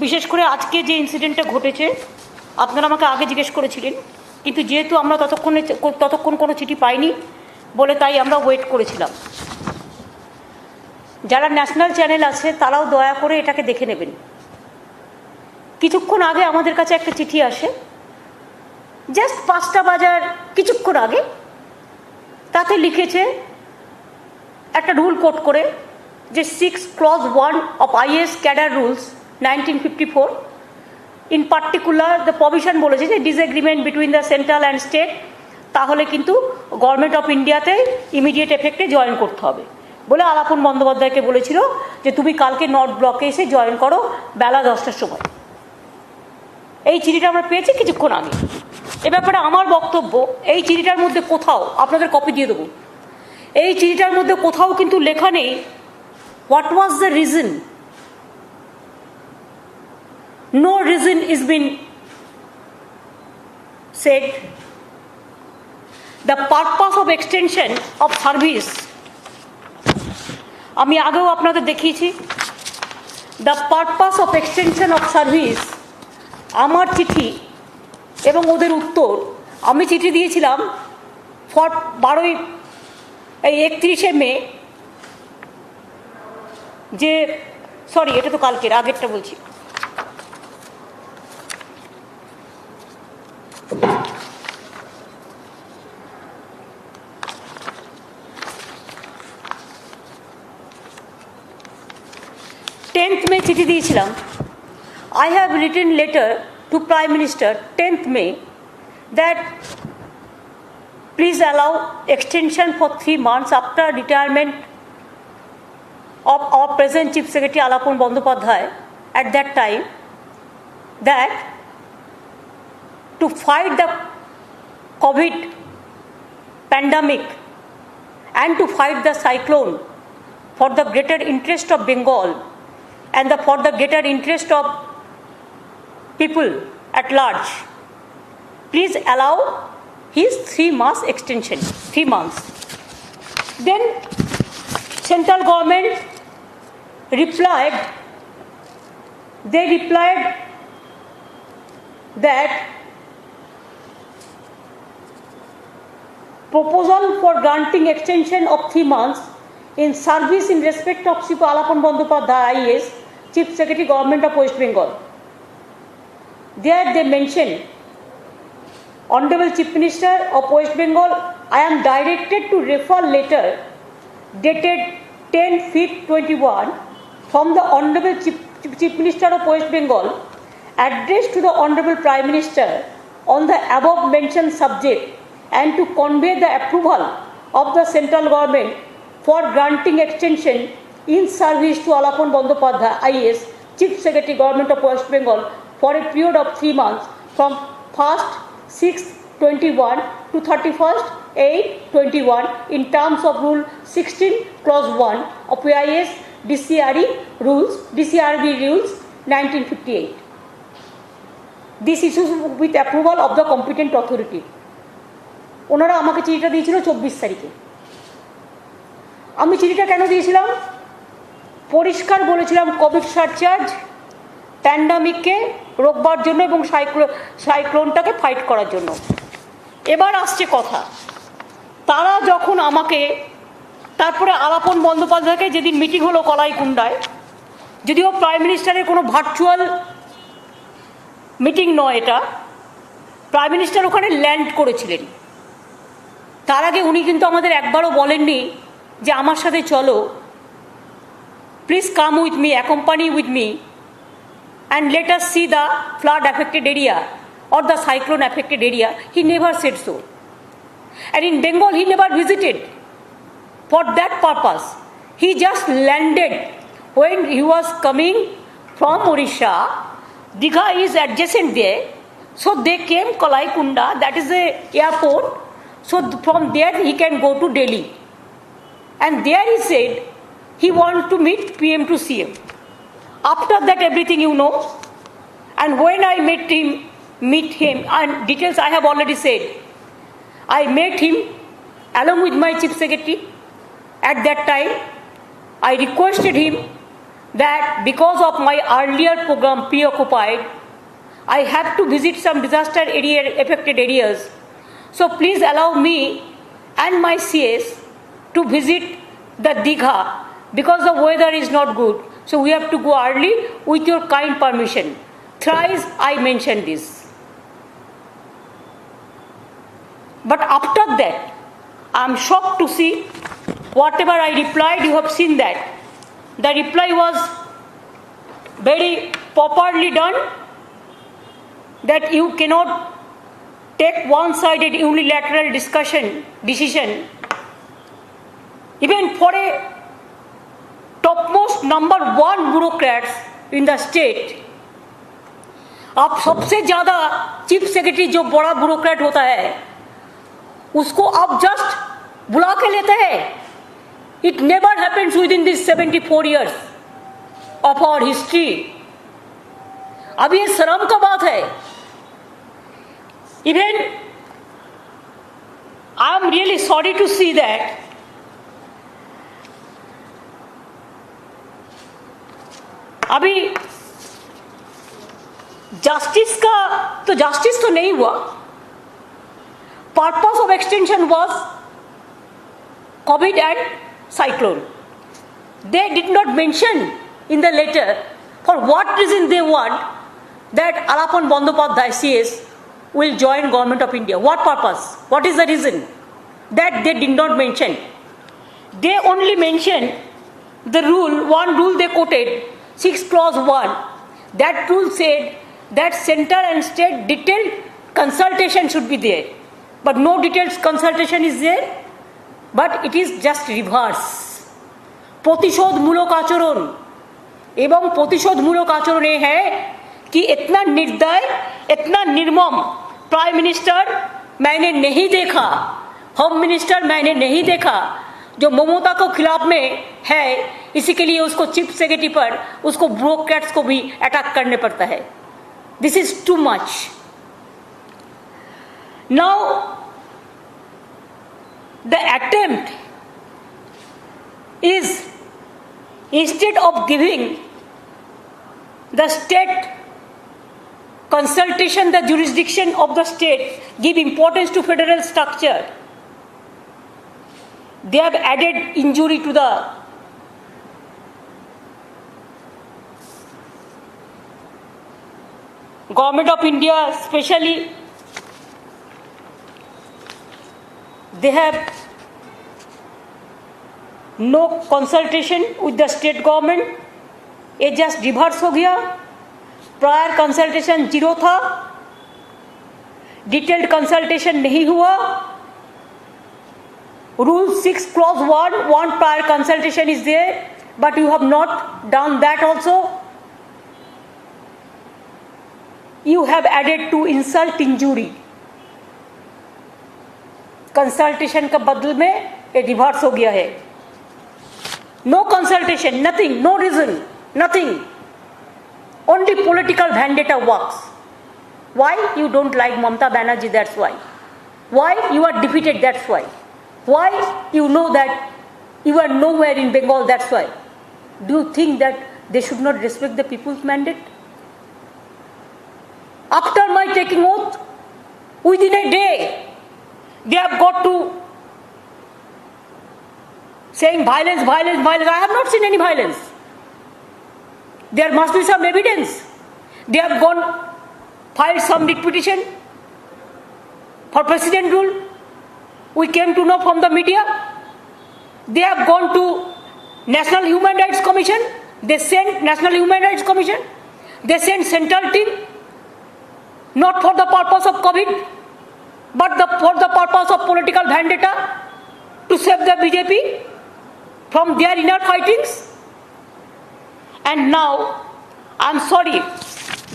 বিশেষ করে আজকে যে ইনসিডেন্টটা ঘটেছে, আপনারা আমাকে আগে জিজ্ঞেস করেছিলেন, কিন্তু যেহেতু আমরা ততক্ষণ কোনো চিঠি পাইনি বলে তাই আমরা ওয়েট করেছিলাম। যারা ন্যাশনাল চ্যানেল আছে তারাও দয়া করে এটাকে দেখে নেবেন। কিছুক্ষণ আগে আমাদের কাছে একটা চিঠি আসে, জাস্ট 5টা বাজার কিছুক্ষণ আগে। তাতে লিখেছে একটা রুল কোট করে যে 6 clause 1 of IAS Cadre Rules 1954 in particular the provision বলেছে যে disagreement between the central and state তাহলে কিন্তু গভর্নমেন্ট অফ ইন্ডিয়াতে ইমিডিয়েট এফেক্টে জয়েন করতে হবে বলে আলাপন বন্দ্যোপাধ্যায়কে বলেছিল যে তুমি কালকে নর্থ ব্লকে এসে জয়েন করো বেলা 10টার সময়। এই চিঠিটা আমরা পেয়েছি কিছুক্ষণ আগে। এ ব্যাপারে আমার বক্তব্য, এই চিঠিটার মধ্যে কোথাও, আপনাদের কপি দিয়ে দেবো, এই চিঠিটার মধ্যে কোথাও কিন্তু লেখা নেই what was the reason. No reason is been said. The purpose of extension of service, আমি আগেও আপনাদের দেখিয়েছি। The purpose of extension of service, আমার চিঠি এবং ওদের উত্তর, আমি চিঠি দিয়েছিলাম 31শে মে, যে সরি এটা তো কালকের, আগেরটা বলছি। মে চিঠি দিয়েছিলাম। I have written letter to Prime Minister 10th May that please allow extension for 3 months after retirement of our present Chief Secretary Alapon Bandyopadhyay at that time, that to fight the COVID pandemic and to fight the cyclone for the greater interest of Bengal and for the greater interest of people at large, please allow his 3 months extension, 3 months. Then central government replied, that proposal for granting extension of 3 months in service in respect of Sri Alapon Bandyopadhyay IAS, Chief Secretary Government of West Bengal. There they mention, Honorable Chief Minister of West Bengal, I am directed to refer letter dated 10/5/21 from the Honorable Chief Minister of West Bengal addressed to the Honorable Prime Minister on the above mentioned subject and to convey the approval of the central government for granting extension in service to Alapon Bandyopadhyay IAS, Chief Secretary Government of West Bengal for a period of 3 months from 1st 6/21 to 31st 8/21 in terms of Rule 16 Clause 1 of IAS DCRB Rules 1958. This issues with approval of the competent authority. ওনারা আমাকে চিঠিটা দিয়েছিল 24 তারিখে। আমি চিঠিটা কেন দিয়েছিলাম? পরিষ্কার বলেছিলাম কোভিড সারচার্জ প্যান্ডামিককে রোকবার জন্য এবং সাইক্লোনটাকে ফাইট করার জন্য। এবার আসছে কথা, তারা যখন আমাকে, তারপরে আলাপন বন্দ্যোপাধ্যায়কে যেদিন মিটিং হলো কলাইকুণ্ডায়, যদিও প্রাইম মিনিস্টারের কোনো ভার্চুয়াল মিটিং নয় এটা, প্রাইম মিনিস্টার ওখানে ল্যান্ড করেছিলেন। তার আগে উনি কিন্তু আমাদের একবারও বলেননি যে আমার সাথে চলো, please come with me, accompany with me and let us see the flood affected area or the cyclone affected area. He never said so. And in Bengal he never visited for that purpose. He just landed when he was coming from Odisha. Digha is adjacent there, so they came Kalaikunda, that is the airport, so from there he can go to Delhi. And there he said he wants to meet PM to CM. After that everything you know. And when I meet him, and details I have already said, I met him along with my chief secretary. At that time, I requested him that because of my earlier program Preoccupied, I have to visit some disaster area affected areas. So please allow me and my CS to visit the Digha because the weather is not good. So we have to go early with your kind permission. Thrice I mentioned this. But after that, I am shocked to see whatever I replied, you have seen that. The reply was very properly done, that you cannot take one-sided unilateral decision, even for a topmost number one bureaucrats in the state. अब सबसे ज़्यादा chief secretary जो बड़ा bureaucrat होता है उसको आप just बुला के लेते हैं. It never happens within these 74 years of our history. अब ये शर्म का बात है. Even I am really sorry to see that अभी जस्टिस तो नहीं हुआ. Purpose of extension was COVID and cyclone. They did not mention in the letter for what reason they want that Alapan Bandyopadhyay CS will join Government of India. What purpose? What is the reason? That they did not mention. They only mentioned the rule, one rule they quoted, 6 clause 1. That rule said that central and state detailed consultation should be there. But no detailed consultation is there. But it is just reverse. प्रतिशोधमूलक आचरण एवं प्रतिशोधमूलक आचरण ये है कि इतना निर्दय, इतना निर्मम प्राइम मिनिस्टर मैंने नहीं देखा, होम मिनिस्टर मैंने नहीं देखा, जो ममता को खिलाफ में है. इसी के लिए उसको चीफ सेक्रेटरी पर उसको ब्यूरोक्रेट्स को भी अटैक करने पड़ता है. This is too much. Now the attempt is, instead of giving the state consultation, the jurisdiction of the state, give importance to federal structure, they have added injury to the Government of India, especially. They have no consultation with the state government. ये just reverse हो गया. Prior consultation 0 था, detailed consultation नहीं हुआ. Rule 6 clause 1, one prior consultation is there, but you have not done that also. You have added to insult injury. Consultation का बदल में ये रिवर्स हो गया है. No consultation, nothing, no reason, nothing. Only political vendetta works. Why? You don't like Mamata Banerjee, that's why. Why? You are defeated, that's why. Why? You know that you are nowhere in Bengal, that's why. Do you think that they should not respect the people's mandate? After my taking oath, within a day they have got to saying violence, violence, violence. I have not seen any violence. There must be some evidence. They have gone, filed some writ petition for president rule. We came to know from the media. They have gone to National Human Rights Commission. They sent National Human Rights Commission. They sent central team, not for the purpose of COVID, but for the purpose of political vendetta, to save the BJP from their inner fightings. And now, I am sorry,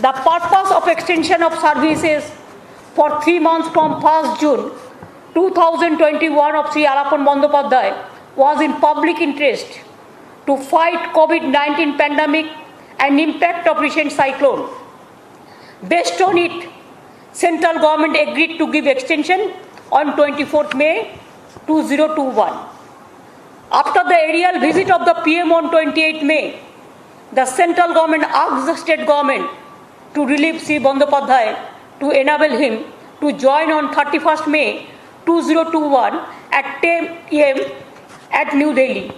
the purpose of extension of services for 3 months from 1st June 2021 of Sri Alapan Bandyopadhyay was in public interest to fight COVID-19 pandemic and impact of recent cyclone. Based on it, central government agreed to give extension on 24th May 2021. After the aerial visit of the PM on 28th May, the central government asked the state government to relieve Sri Bandyopadhyay to enable him to join on 31st May 2021 at 10 a.m. at New Delhi.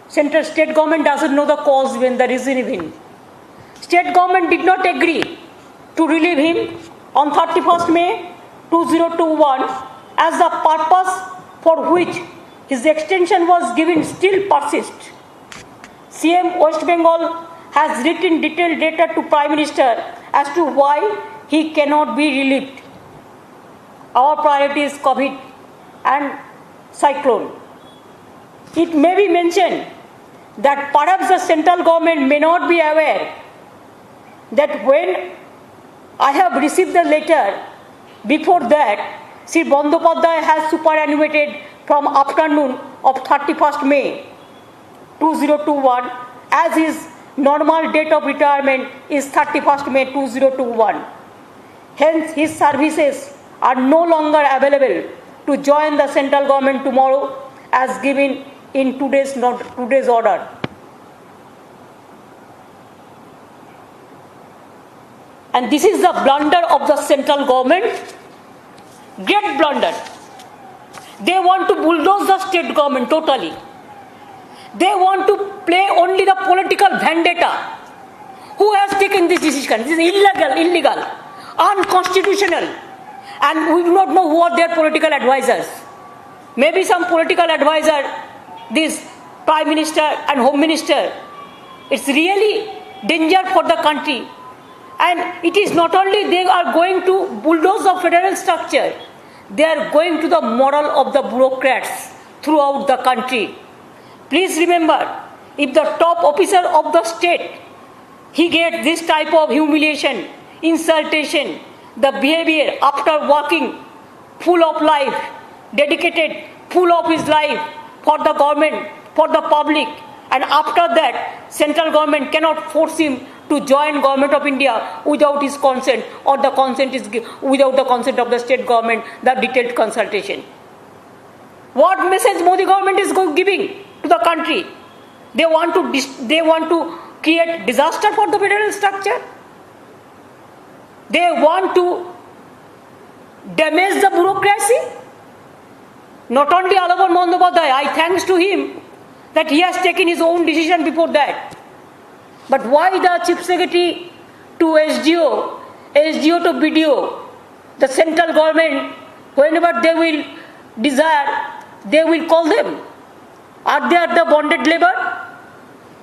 Central state government doesn't know the cause when the reason even. State government did not agree to relieve him on 31st May 2021 as the purpose for which his extension was given still persists. CM West Bengal has written detailed letter to Prime Minister as to why he cannot be relieved. Our priority is COVID and cyclone. It may be mentioned that perhaps the central government may not be aware that when I have received the letter, before that, Sri Bandyopadhyay has superannuated from afternoon of 31st May 2021 as his normal date of retirement is 31st May 2021. Hence, his services are no longer available to join the central government tomorrow as given in today's order. And this is the blunder of the central government, great blunder. They want to bulldoze the state government totally. They want to play only the political vendetta. Who has taken this decision? This is illegal, unconstitutional. And we do not know who are their political advisors. Maybe some political advisor, this Prime Minister and Home Minister. It's really danger for the country. And it is not only they are going to bulldoze the federal structure, they are going to the moral of the bureaucrats throughout the country. Please remember, if the top officer of the state, he gets this type of humiliation, insultation, the behavior after working full of life, dedicated full of his life for the government, for the public, and after that, central government cannot force him to join Government of India without his consent, or the consent is without the consent of the state government, the detailed consultation. What message Modi government is giving to the country? They want to create disaster for the federal structure. They want to damage the bureaucracy. Not only Alaban Bandyopadhyay, I thanks to him that he has taken his own decision before that. But why the Chief Secretary to SDO to BDO, the central government, whenever they will desire, they will call them? Are they the bonded labor?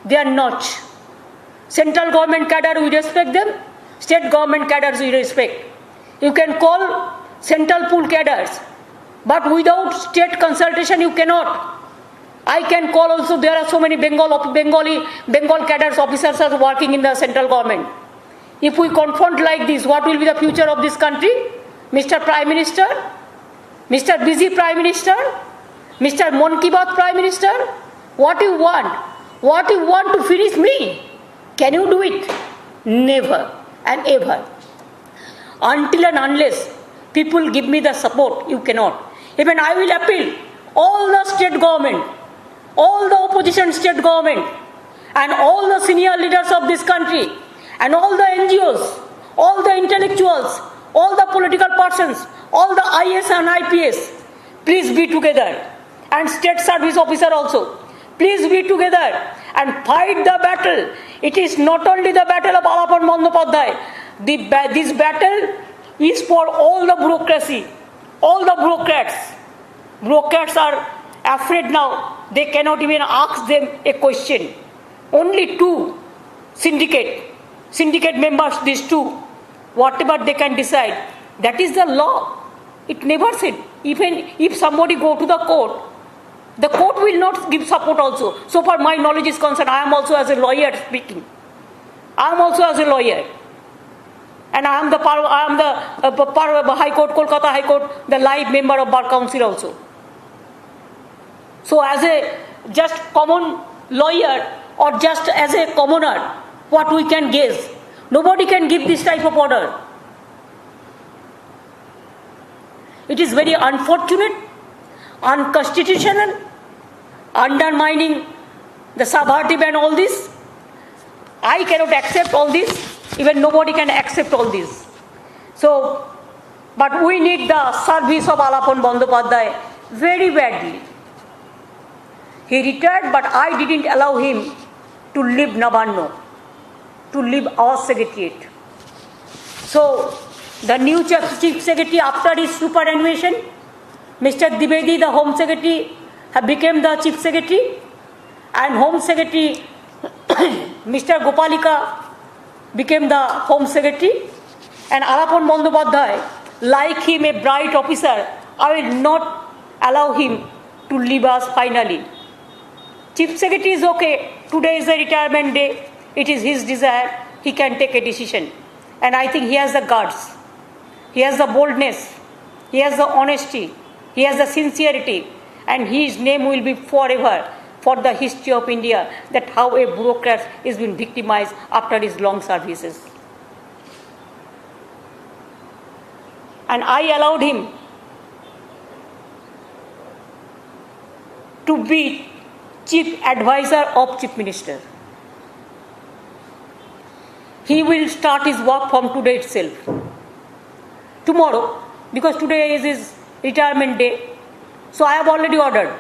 They are not. Central government cadre, we respect them. State government cadres, we respect. You can call central pool cadres, but without state consultation, you cannot. I can call also, there are so many Bengal cadres officers are working in the central government. If we confront like this, what will be the future of this country? Mr. Prime Minister, Mr. Busy Prime Minister, Mr. Mon Ki Baat Prime Minister, what you want? What you want to finish me? Can you do it? Never and ever. Until and unless people give me the support, you cannot. Even I will appeal all the state government, all the opposition state government, and all the senior leaders of this country, and all the NGOs, all the intellectuals, all the political persons, all the IS and IPS, please be together. And state service officer also, please be together and fight the battle. It is not only the battle of Alaban Bandyopadhyay. This battle is for all the bureaucracy, all the bureaucrats. Bureaucrats are afraid now. They cannot even ask them a question. Only two syndicate members, these two, whatever they can decide, that is the law. It never said, even if somebody go to the court will not give support also. So far my knowledge is concerned, I am also as a lawyer speaking. I am also as a lawyer. And I am the High Court, Kolkata High Court, the live member of Bar Council also. So as a just common lawyer or just as a commoner, what we can guess? Nobody can give this type of order. It is very unfortunate, unconstitutional, undermining the subversive and all this. I cannot accept all this. Even nobody can accept all this. So, but we need the service of Alapon Bandyopadhyay very badly. He retired, but I didn't allow him to leave Navarno, to leave our secretariat. So, the new chief secretary, after his superannuation, Mr. Dwivedi, the home secretary, became the chief secretary, and home secretary, Mr. Gopalika, became the home secretary, and Alapon Bandyopadhyay, like him, a bright officer, I will not allow him to leave us finally. Chief secretary is okay. Today is the retirement day. It is his desire. He can take a decision. And I think he has the guts. He has the boldness. He has the honesty. He has the sincerity. And his name will be forever for the history of India, that how a bureaucrat is been victimized after his long services. And I allowed him to be chief advisor of chief minister. He will start his work from today itself. Tomorrow, because today is his retirement day, so I have already ordered.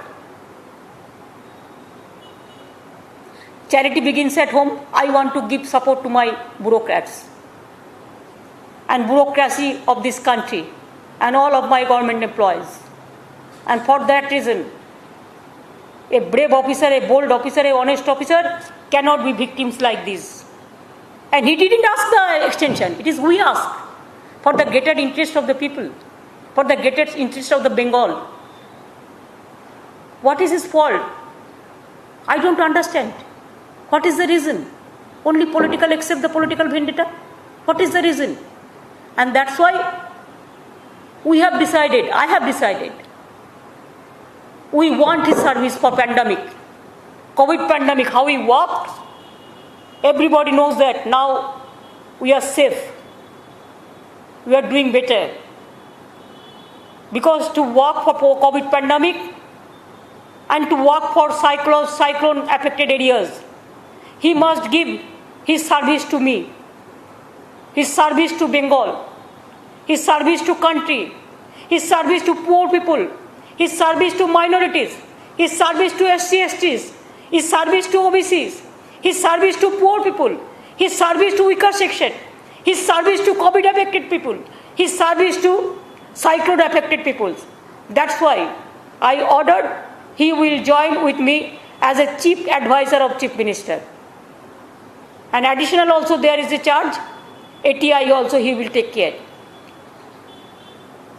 Charity begins at home. I want to give support to my bureaucrats and bureaucracy of this country and all of my government employees. And for that reason, a brave officer, a bold officer, a honest officer cannot be victims like this. And he didn't ask the extension. It is we ask for the greater interest of the people, for the greater interest of the Bengal. What is his fault? I don't understand. What is the reason? Only political, except the political vendetta? What is the reason? And that's why we have decided, I have decided, we want his service for pandemic. COVID pandemic, how he worked, everybody knows that now we are safe. We are doing better. Because to work for COVID pandemic and to work for cyclone affected areas, he must give his service to me, his service to Bengal, his service to country, his service to poor people, his service to minorities, his service to SC/STs, his service to OBCs, his service to poor people, his service to weaker section, his service to COVID affected people, his service to cyclone affected peoples. That's why I ordered he will join with me as a chief advisor of chief minister. And additional also there is a charge, ATI also he will take care.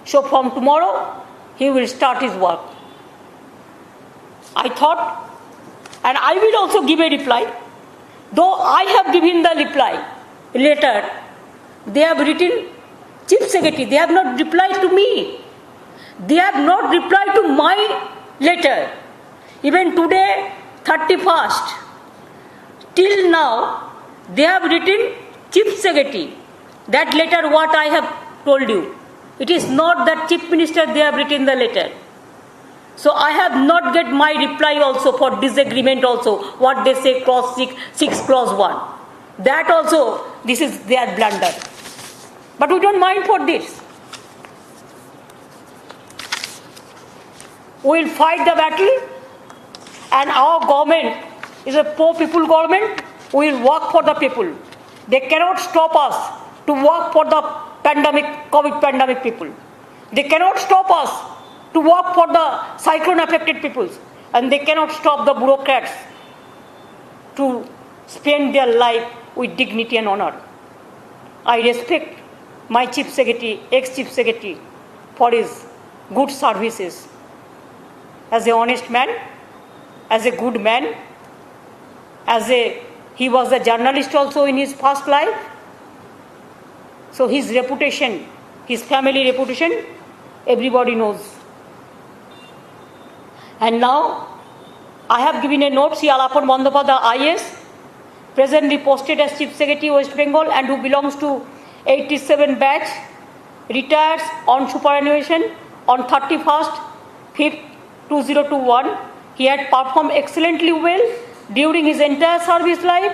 So from tomorrow, he will start his work. I thought, and I will also give a reply, though I have given the reply later, they have written chief secretary, they have not replied to me. They have not replied to my letter. Even today, 31st, till now, they have written chief secretary. That letter what I have told you. It is not that chief minister they have written the letter. So I have not get my reply also for disagreement also. What they say clause 6 clause 1. That also, this is their blunder. But we don't mind for this. We will fight the battle, and our government is a poor people government. We will work for the people. They cannot stop us to work for the pandemic, COVID pandemic people. They cannot stop us to work for the cyclone affected peoples. And they cannot stop the bureaucrats to spend their life with dignity and honor. I respect my chief secretary, ex-chief secretary, for his good services. As an honest man, as a good man, he was a journalist also in his past life. So his reputation, his family reputation, everybody knows. And now, I have given a note, see Alapon Bandyopadhyay IS, presently posted as Chief Secretary West Bengal and who belongs to 87 batch, retires on superannuation on 31st 5th 2021. He had performed excellently well, during his entire service life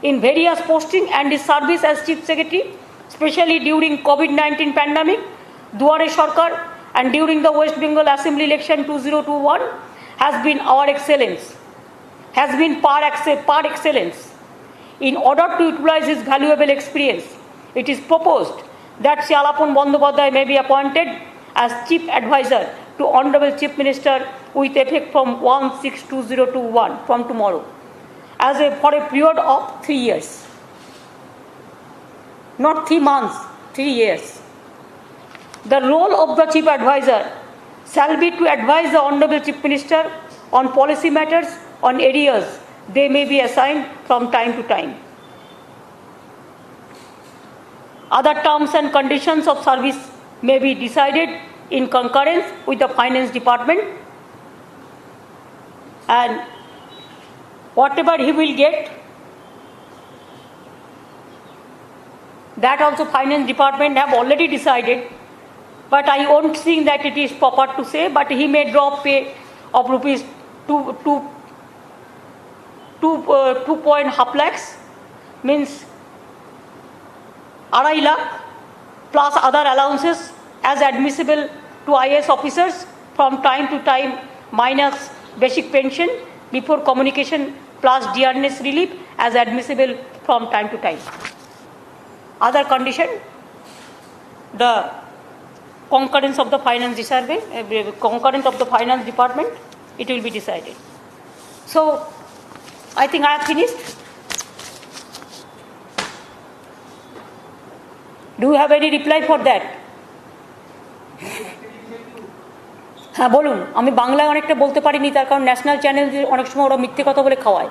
in various posting and his service as Chief Secretary, especially during COVID-19 pandemic, Duare Sarkar, and during the West Bengal Assembly election 2021 has been our excellence, has been par excellence. In order to utilize his valuable experience, it is proposed that Shalapon Bandyopadhyay may be appointed as Chief Advisor to Honorable Chief Minister with effect from 1/6/2021, from tomorrow, for a period of 3 years. Not 3 months, 3 years. The role of the Chief Advisor shall be to advise the Honorable Chief Minister on policy matters on areas they may be assigned from time to time. Other terms and conditions of service may be decided in concurrence with the Finance Department, and whatever he will get, that also Finance Department have already decided, but I won't think that it is proper to say, but he may draw pay of rupees 2.5 lakhs, means 2.5 lakh plus other allowances as admissible to IAS officers from time to time, minus basic pension before communication plus dearness relief as admissible from time to time. Other condition, the concurrence of the finance survey, concurrence of the finance department, it will be decided. So I think I have finished. Do you have any reply for that? হ্যাঁ বলুন। আমি বাংলায় অনেকটা বলতে পারিনি, তার কারণ national channel অনেক সময় ওরা মিথ্যে কথা বলে খাওয়ায়।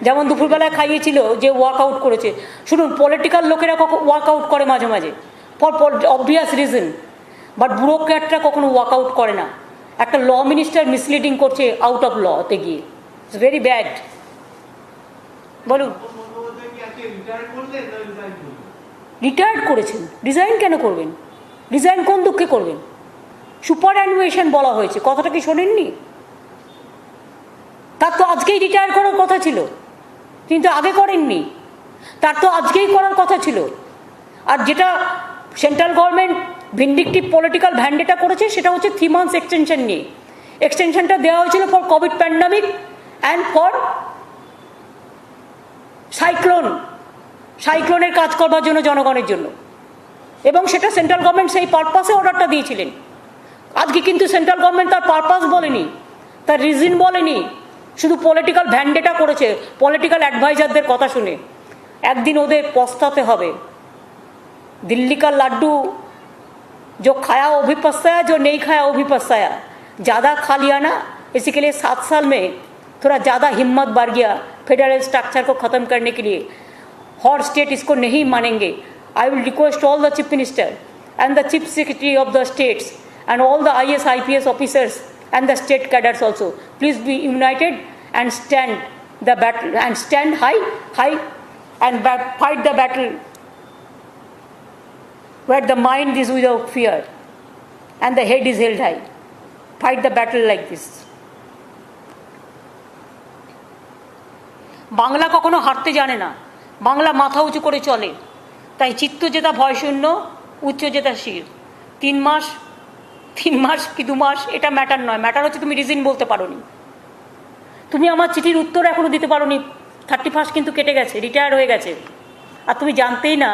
যেমন দুপুরবেলায় খাইয়েছিল যে ওয়ার্কআউট করেছে। শুনুন, পলিটিক্যাল লোকেরা ওয়ার্কআউট করে মাঝে মাঝে ফর অবভিয়াস রিজন, বাট ব্যুরোক্র্যাটরা কখনো ওয়ার্কআউট করে না। একটা ল মিনিস্টার মিসলিডিং করছে আউট অফ লতে গিয়ে, ইটস ভেরি ব্যাড। বলুন। রিটায়ার্ড করেছেন, রিজাইন কেন করবেন? রিজাইন কোন দুঃখে করবেন? সুপার অ্যানুয়েশন বলা হয়েছে, কথাটা কি শোনেননি? তার তো আজকেই রিটায়ার করার কথা ছিল, কিন্তু আগে করেননি। তার তো আজকেই করার কথা ছিল। আর যেটা সেন্ট্রাল গভর্নমেন্ট ভিন্ডিকটিভ পলিটিক্যাল ভ্যান্ডেটা করেছে সেটা হচ্ছে 3 months এক্সটেনশন নিয়ে। এক্সটেনশনটা দেওয়া হয়েছিল for covid pandemic and for সাইক্লোনের কাজ করবার জন্য, জনগণের জন্য, এবং সেটা সেন্ট্রাল গভর্নমেন্ট সেই পারপাসে অর্ডারটা দিয়েছিলেন। আজকে কিন্তু সেন্ট্রাল গভর্নমেন্ট তার পারপাস বলেনি, তার রিজন বলেনি, শুধু পলিটিক্যাল ভ্যান্ডেটা করেছে পলিটিক্যাল অ্যাডভাইজারদের কথা শুনে। একদিন ওদের পস্তাতে হবে। दिल्ली का लड्डू जो खाया वो भी पछताया, जो नहीं खाया वो भी पछताया। ज़्यादा खा लिया ना, इसी के लिए 7 साल में थोड़ा ज़्यादा हिम्मत बढ़ गया फेडरल स्ट्रक्चर को ख़त्म करने के लिए। हर स्टेट इसको नहीं मानेंगे। I will request all the chief minister and the chief secretary of the states and all the IAS IPS officers and the state cadres also, please be united and stand the battle and stand high and fight the battle where the mind is without fear and the head is held high. Fight the battle like this. Bangla কখনো হারতে জানে না, বাংলা মাথা উঁচু করে চলে। তাই চিত্ত জেতা ভয় শূন্য, উচ্চ জেতা শির। 3 মাস কি 2 মাস এটা ম্যাটার নয়, ম্যাটার হচ্ছে তুমি রিজন বলতে পারো নি। তুমি আমার চিঠির উত্তর এখনো দিতে পারো নি। 31 কিন্তু কেটে গেছে, রিটায়ার হয়ে গেছে, আর তুমি জানতেই না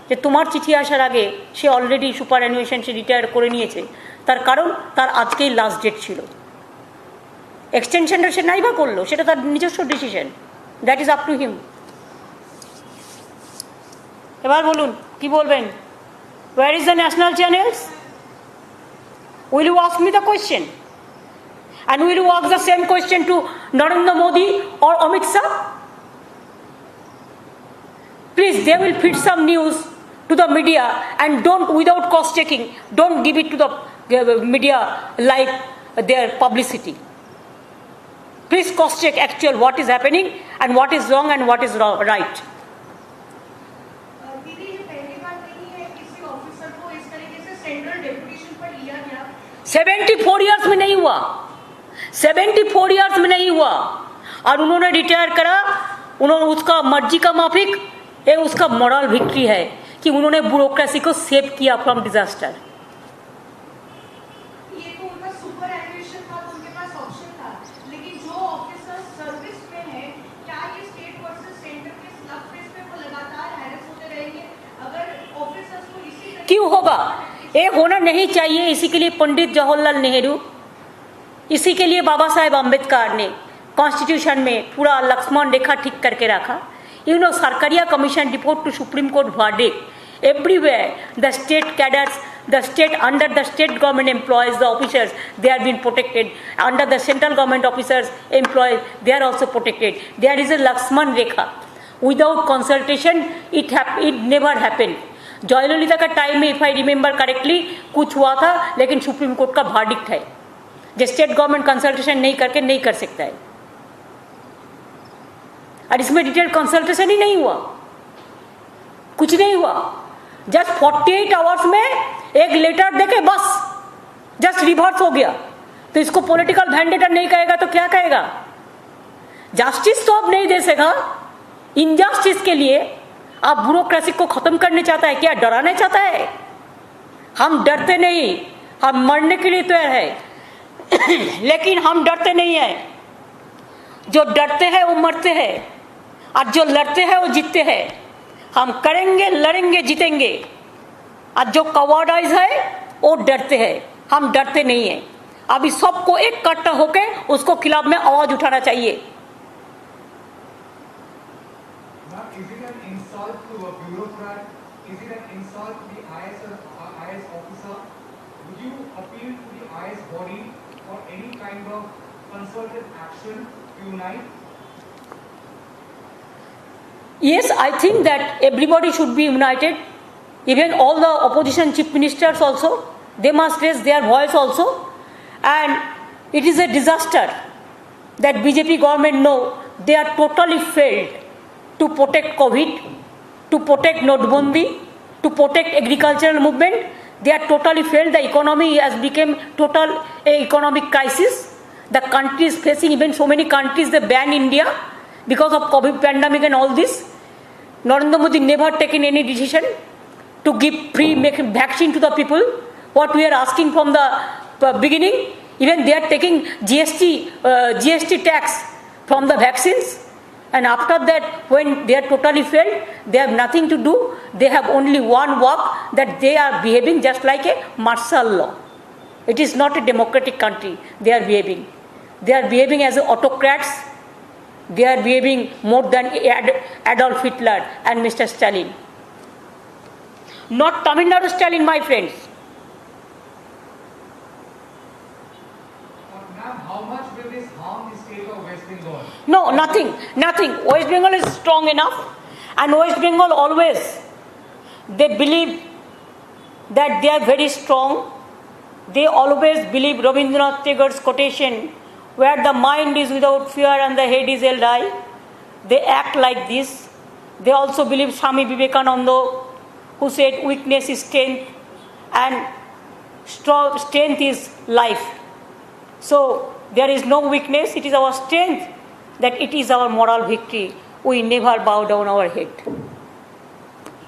যে তোমার চিঠি আসার আগে সে অলরেডি সুপার অ্যানুয়েশন সে রিটায়ার করে নিয়েছে। তার কারণ তার আজকেই লাস্ট ডেট ছিল। এক্সটেনশনটা সে নাই বা করলো, সেটা তার নিজস্ব decision, that is up to him. এবার বলুন কি বলবেন? Where is the national channels? Will you ask me the question and will you ask the same question to Narendra Modi or Amit Shah? Please, they will feed some news to the media and don't, without cross checking, don't give it to the media like their publicity. Please cross check actual what is happening and what is wrong and what is right. 74 years में नहीं हुआ, 74 years में नहीं हुआ। और उन्होंने retire करा, उन्होंने उसका मर्जी का माफिक, ये उसका मॉरल विक्ट्री है कि उन्होंने ब्यूरोक्रेसी को सेव किया फ्रॉम डिजास्टर। ये तो उनका सुपर एनुएशन था, तो उनके पास ऑप्शन था, लेकिन जो ऑफिसर सर्विस में है, क्या ये स्टेट वर्सेस सेंटर के स्लग फेस पे वो लगातार हैरेस होते रहेंगे? अगर ऑफिसर्स को इसी क्यों होगा? ये होना नहीं चाहिए। इसी के लिए पंडित जवाहरलाल नेहरू, इसी के लिए बाबा साहेब अम्बेडकर ने कॉन्स्टिट्यूशन में पूरा लक्ष्मण रेखा ठीक करके रखा। You know, Sarkaria commission report to supreme court verdict everywhere the state cadres, the state under the state government employees, the officers, they are being protected. Under the central government officers employees, they are also protected. There is a Lakshman Rekha. Without consultation, it never happened. Jayalalithaa का time में, if I remember correctly, कुछ हुआ था, लेकिन supreme court का verdict है जो state government consultation नहीं करके नहीं कर सकता है। और इसमें डिटेल कंसल्टेशन ही नहीं हुआ, कुछ नहीं हुआ। जस्ट 48 आवर्स में एक लेटर देके बस जस्ट रिवर्स हो गया। तो इसको पॉलिटिकल वेंडेटा नहीं कहेगा तो क्या कहेगा? जस्टिस तो अब नहीं दे सकेगा। इनजस्टिस के लिए आप ब्यूरोक्रेसी को खत्म करने चाहता है क्या? डराने चाहता है? हम डरते नहीं, हम मरने के लिए तैयार है लेकिन हम डरते नहीं है। जो डरते हैं वो मरते हैं, और जो लड़ते हैं वो जीतते हैं। हम करेंगे, लड़ेंगे, जीतेंगे। और जो कवर्डाइज है वो डरते हैं, हम डरते नहीं है। अभी सबको एक इकट्ठा होके उसको खिलाफ में आवाज उठाना चाहिए। Yes, I think that everybody should be united. Even all the opposition chief ministers also, they must raise their voice also. And it is a disaster that BJP government know they are totally failed to protect COVID, to protect Notbandi, to protect agricultural movement. They are totally failed. The economy has become total economic crisis. The country is facing, even so many countries, they ban India because of COVID pandemic and all this. Narendra Modi never taken any decision to give free vaccine to the people. What we are asking from the beginning, even they are taking GST tax from the vaccines. And after that, when they are totally failed, they have nothing to do. They have only one work, that they are behaving just like a martial law. It is not a democratic country they are behaving. They are behaving as autocrats. They are behaving more than Adolf Hitler and Mr. Stalin. Not Tamil Nadu Stalin, my friends. Ma'am, how much will this harm the state of West Bengal? No, nothing. West Bengal is strong enough, and West Bengal always, they believe that they are very strong. They always believe Rabindranath Tagore's quotation, where the mind is without fear and the head is held high. They act like this. They also believe Swami Vivekananda, who said weakness is strength and strength is life. So there is no weakness, it is our strength, that it is our moral victory. We never bow down our head.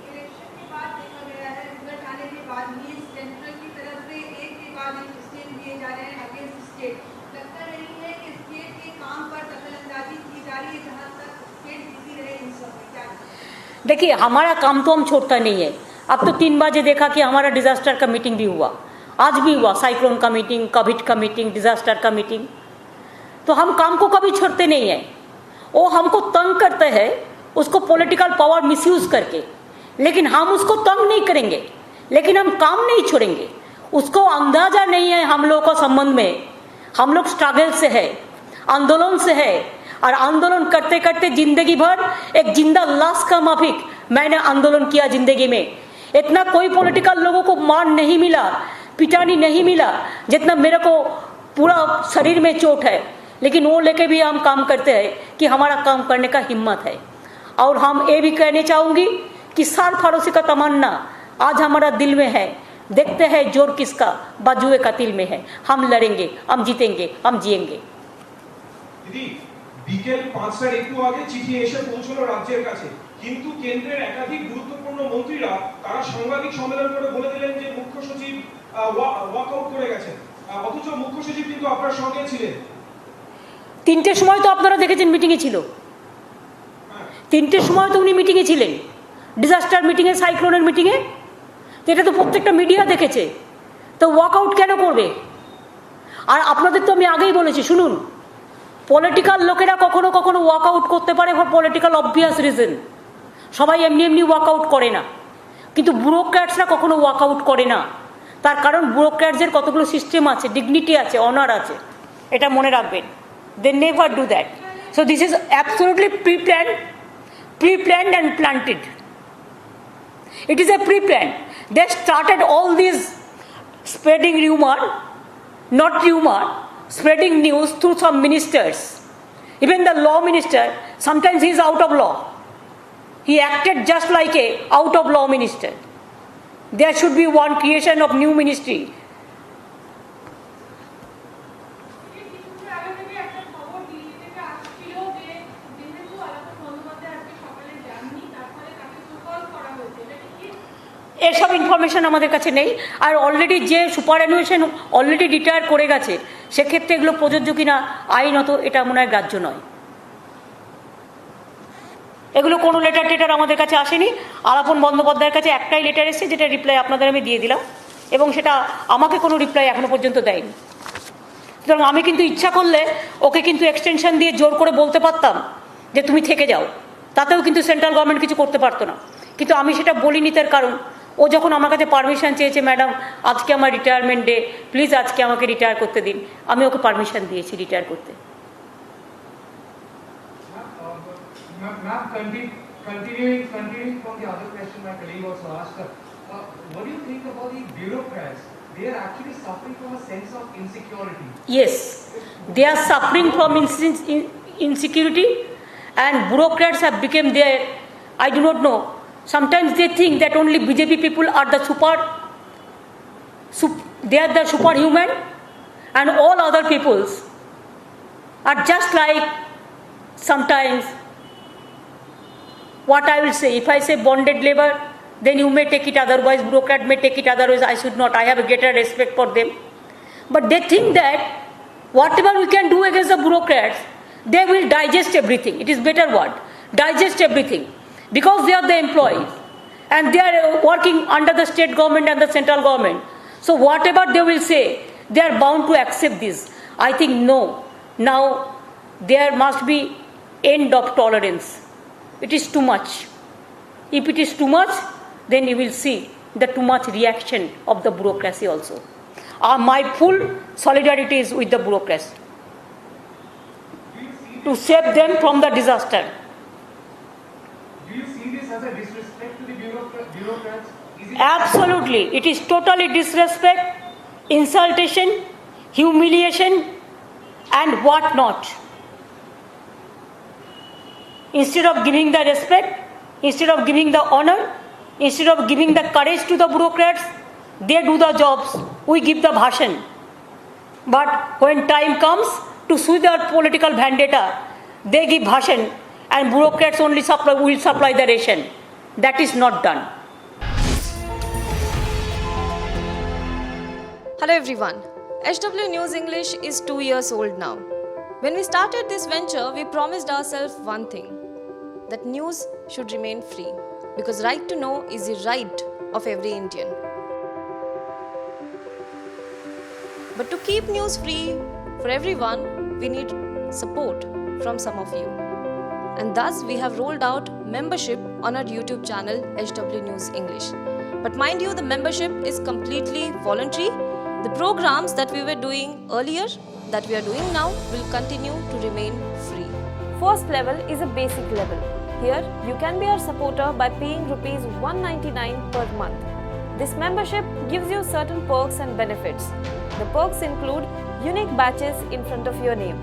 Election के बाद देखा गया है, result आने के बाद भी central की तरफ से एक के बाद एक स्टेट दिए जा रहे हैं अगेंस्ट स्टेट। लगता नहीं है कि स्टेट के काम पर दखलंदाजी की जा रही है, जहां तक स्टेट बिजी रहे इन सब में? क्या देखिए, हमारा काम तो हम छोड़ता नहीं है। अब तो 3 बजे देखा कि हमारा डिजास्टर का मीटिंग भी हुआ, आज भी हुआ, साइक्लोन का मीटिंग, कोविड का मीटिंग, डिजास्टर का मीटिंग। तो हम काम को कभी छोड़ते नहीं है। वो हमको तंग करते हैं उसको पॉलिटिकल पावर मिसयूज करके, लेकिन हम उसको तंग नहीं करेंगे, लेकिन हम काम नहीं छोड़ेंगे। उसको अंदाजा नहीं है हम लोगों का संबंध में। हम लोग स्ट्रगल से है, आंदोलन से है, और आंदोलन करते करते जिंदगी भर एक जिंदा लाश का माफिक मैंने आंदोलन किया जिंदगी में। इतना कोई पॉलिटिकल लोगों को मान नहीं मिला, पिटानी नहीं मिला, जितना मेरे को पूरा शरीर में चोट है। लेकिन वो लेके भी हम काम करते हैं कि हमारा काम करने का हिम्मत है। और हम ये भी कहने चाहूँगी कि सार फारोसी का तमन्ना आज हमारा दिल में है। देखते हैं जोर किसका बाजुए का तिल में है। हम लड़ेंगे, हम जीतेंगे, हम जिएंगे। दीदी, বিকেল 5টার একটু আগে চিঠি এসে পৌঁছলো রাজ্যের কাছে, কিন্তু কেন্দ্রের একাধিক গুরুত্বপূর্ণ মন্ত্রীরা তারা সাংবাদিক সম্মেলন করে বলে দিলেন যে মুখ্য সচিব ওয়াকআউট করে গেছেন, অথচ মুখ্য সচিব কিন্তু আপনার সঙ্গে ছিলেন। 3টের সময় তো আপনারা দেখেছেন মিটিংয়ে ছিল, 3টের সময় তো উনি মিটিংয়ে ছিলেন, ডিজাস্টার মিটিংয়ে, সাইক্লোনের মিটিংয়ে। এটা তো প্রত্যেকটা মিডিয়া দেখেছে, তো ওয়াকআউট কেন করবে? আর আপনাদের তো আমি আগেই বলেছি, শুনুন, পলিটিক্যাল লোকেরা কখনো কখনো ওয়াকআউট করতে পারে ফর পলিটিক্যাল অবভিয়াস রিজন, সবাই এমনি এমনি ওয়াকআউট করে না, কিন্তু ব্যুরোক্র্যাটসরা কখনো ওয়াকআউট করে না। তার কারণ ব্যুরোক্র্যাটসের কতগুলো সিস্টেম আছে, ডিগনিটি আছে, অনার আছে, এটা মনে রাখবেন। They never do that. So this is absolutely pre-planned and planted. It is a pre-planned. They started all these spreading rumor, not rumor, spreading news through some ministers. Even the law minister, sometimes he is out of law. He acted just like a out of law minister. There should be one creation of new ministry. এসব information আমাদের কাছে নেই। আর already যে সুপারঅ্যানুয়েশন already retire করে গেছে, সেক্ষেত্রে এগুলো প্রযোজ্য কিনা আইনত এটা মনে হয় গ্রাহ্য নয়। এগুলো কোনো লেটার টেটার আমাদের কাছে আসেনি। আলাপন বন্দ্যোপাধ্যায়ের কাছে একটাই লেটার এসেছে, যেটা রিপ্লাই আপনাদের আমি দিয়ে দিলাম, এবং সেটা আমাকে কোনো রিপ্লাই এখনো পর্যন্ত দেয়নি। সুতরাং আমি কিন্তু ইচ্ছা করলে ওকে কিন্তু এক্সটেনশন দিয়ে জোর করে বলতে পারতাম যে তুমি থেকে যাও, তাতেও কিন্তু সেন্ট্রাল গভর্নমেন্ট কিছু করতে পারতো না। কিন্তু আমি সেটা বলিনি, তার কারণ ও যখন আমার কাছে পারমিশন চেয়েছে, ম্যাডাম আজকে আমার রিটায়ারমেন্ট ডে, প্লিজ আজকে আমাকে রিটায়ার করতে দিন, আমি ওকে পারমিশন দিয়েছি রিটায়ার করতে। Ma'am, continuing from the other question my colleague also asked, what do you think about the bureaucrats? They are actually suffering from a sense of insecurity. Yes, they are suffering from insecurity, and bureaucrats have become their, I do not know, sometimes they think that only BJP people are the they are the superhuman, and all other peoples are just like, sometimes, what I will say, if I say bonded labor, then you may take it, otherwise bureaucrat may take it, otherwise I should not. I have a greater respect for them. But they think that whatever we can do against the bureaucrats, they will digest everything. It is better word, digest everything, because they are the employees and they are working under the state government and the central government. So whatever they will say, they are bound to accept this. I think no, now there must be end of tolerance. It is too much. If it is too much, then you will see the too much reaction of the bureaucracy also. My full solidarity is with the bureaucracy to save them from the disaster. Do you see this as a disrespect to the bureaucrats? Absolutely. It is totally disrespect, insultation, humiliation, and what not. Instead of giving the respect, instead of giving the honor, instead of giving the courage to the bureaucrats, they do the jobs. We give the bhashan. But when time comes to sue their political vendetta, they give bhashan, and bureaucrats only will supply the ration. That is not done. Hello everyone. HW News English is 2 years old now. When we started this venture, we promised ourselves one thing, that news should remain free, because right to know is the right of every Indian. But to keep news free for everyone, we need support from some of you. And thus we have rolled out membership on our YouTube channel HW News English. But mind you, the membership is completely voluntary. The programs that we were doing earlier, that we are doing now, will continue to remain free. First level is a basic level. Here, you can be our supporter by paying rupees 199 per month. This membership gives you certain perks and benefits. The perks include unique badges in front of your name,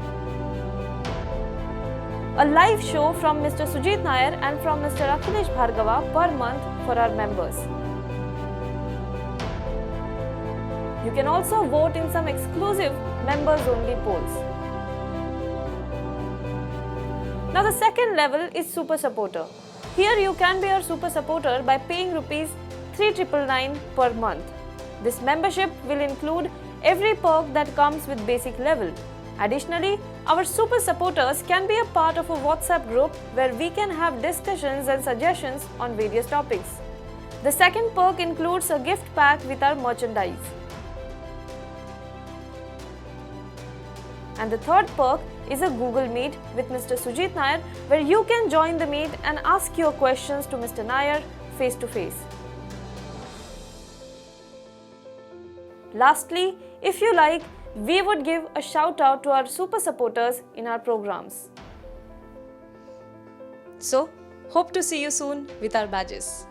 a live show from Mr. Sujit Nair and from Mr. Akhilesh Bhargava per month for our members. You can also vote in some exclusive members-only polls. Now the second level is Super Supporter. Here you can be our Super Supporter by paying rupees 3,999 per month. This membership will include every perk that comes with basic level. Additionally, our Super Supporters can be a part of a WhatsApp group where we can have discussions and suggestions on various topics. The second perk includes a gift pack with our merchandise. And the third perk is a Google Meet with Mr. Sujit Nair, where you can join the meet and ask your questions to Mr. Nair face to face. Lastly, if you like, we would give a shout out to our super supporters in our programs. So, hope to see you soon with our badges.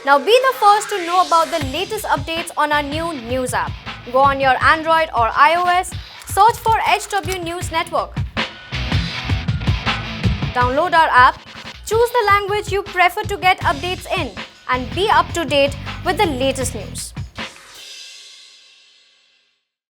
Now be the first to know about the latest updates on our new news app. Go on your Android or iOS, search for HW News Network. Download our app, choose the language you prefer to get updates in, and be up to date with the latest news.